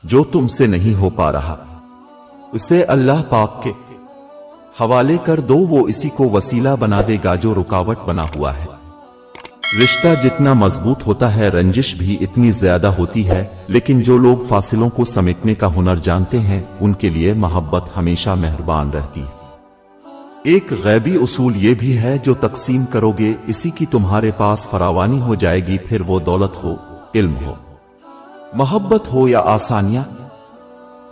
جو तुम से नहीं हो पा रहा उसे अल्लाह पाक के हवाले कर दो, वो इसी को वसीला बना देगा जो रुकावट बना हुआ है। रिश्ता जितना मजबूत होता है रंजिश भी इतनी ज्यादा होती है, लेकिन जो लोग फासिलों को समेटने का हुनर जानते हैं उनके लिए मोहब्बत हमेशा मेहरबान रहती है। एक गैबी उसूल ये भी है, जो तकसीम करोगे इसी की तुम्हारे पास फरावानी हो जाएगी, फिर वो दौलत हो, इल्म हो, मोहब्बत हो या आसानियां।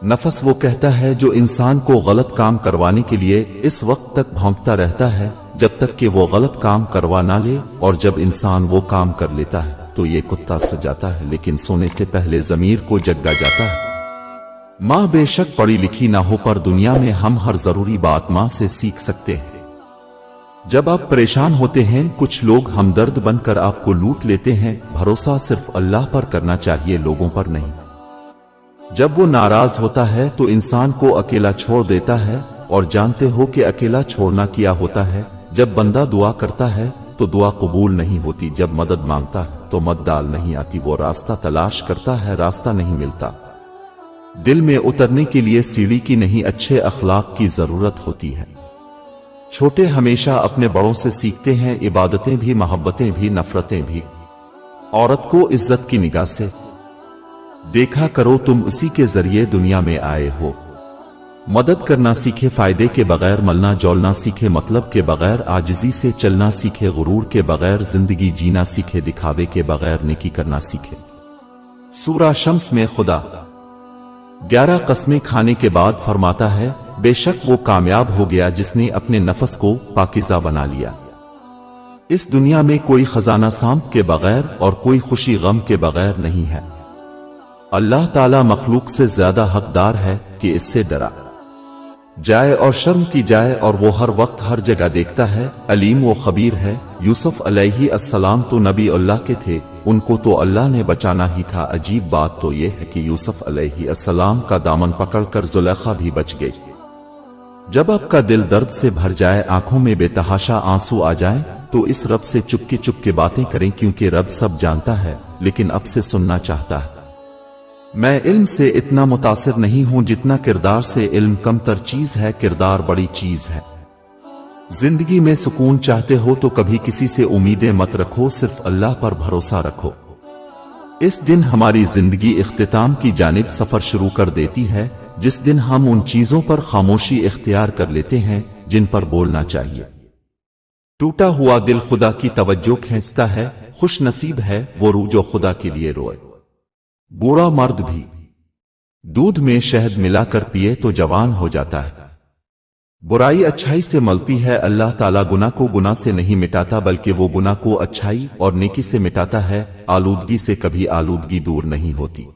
नफस वो कहता है जो इंसान को गलत काम करवाने के लिए इस वक्त तक भौंकता रहता है जब तक कि वो गलत काम करवा ना ले, और जब इंसान वो काम कर लेता है तो ये कुत्ता सजाता है लेकिन सोने से पहले जमीर को जगा जाता है। माँ बेशक पढ़ी लिखी ना हो, पर दुनिया में हम हर जरूरी बात माँ से सीख सकते हैं। जब आप परेशान होते हैं कुछ लोग हमदर्द बनकर आपको लूट लेते हैं, भरोसा सिर्फ अल्लाह पर करना चाहिए, लोगों पर नहीं। जब वो नाराज होता है तो इंसान को अकेला छोड़ देता है, और जानते हो कि अकेला छोड़ना क्या होता है। जब बंदा दुआ करता है तो दुआ कबूल नहीं होती, जब मदद मांगता है तो मदद नहीं आती। वो रास्ता तलाश करता है, रास्ता नहीं मिलता। दिल में उतरने के लिए सीढ़ी की नहीं, अच्छे अखलाक की जरूरत होती है। छोटे हमेशा अपने बड़ों से सीखते हैं, इबादतें भी, मोहब्बतें भी, नफरतें भी। औरत को इज्जत की निगाह से देखा करो, तुम उसी के जरिए दुनिया में आए हो। मदद करना सीखे, फायदे के बगैर मलना जौलना सीखे, मतलब के बगैर आजिजी से चलना सीखे, गुरूर के बगैर जिंदगी जीना सीखे, दिखावे के बगैर नेकी करना सीखे। सूरा शम्स में खुदा 11 कस्में खाने के बाद फरमाता है, बेशक वो कामयाब हो गया जिसने अपने नफस को पाकीज़ा बना लिया। इस दुनिया में कोई खजाना सांप के बगैर और कोई खुशी गम के बगैर नहीं है। अल्लाह ताला मखलूक से ज्यादा हकदार है कि इससे डरा जाए और शर्म की जाए, और वो हर वक्त हर जगह देखता है, अलीम वो खबीर है। यूसुफ अलैहि अस्सलाम तो नबी अल्लाह के थे, उनको तो अल्लाह ने बचाना ही था। अजीब बात तो ये है कि यूसुफ अलैहि अस्सलाम का दामन पकड़कर जुलेखा भी बच गई। जब आपका दिल दर्द से भर जाए, आंखों में बेतहाशा आंसू आ जाएं, तो इस रब से चुपके चुपके बातें करें, क्योंकि रब सब जानता है लेकिन अब से सुनना चाहता है। मैं इल्म से इतना मुतासिर नहीं हूं जितना किरदार से। इल्म कमतर चीज है, किरदार बड़ी चीज है। जिंदगी में सुकून चाहते हो तो कभी किसी से उम्मीदें मत रखो, सिर्फ अल्लाह पर भरोसा रखो। इस दिन हमारी जिंदगी इख्तिताम की जानिब सफर शुरू कर देती है, जिस दिन हम उन चीजों पर खामोशी इख्तियार कर लेते हैं जिन पर बोलना चाहिए। टूटा हुआ दिल खुदा की तवज्जो खींचता है, खुश नसीब है वो रूह जो खुदा के लिए रोए। बूढ़ा मर्द भी दूध में शहद मिलाकर पिए तो जवान हो जाता है। बुराई अच्छाई से मलती है, अल्लाह ताला गुनाह को गुनाह से नहीं मिटाता, बल्कि वो गुनाह को अच्छाई और नेकी से मिटाता है। आलूदगी से कभी आलूदगी दूर नहीं होती।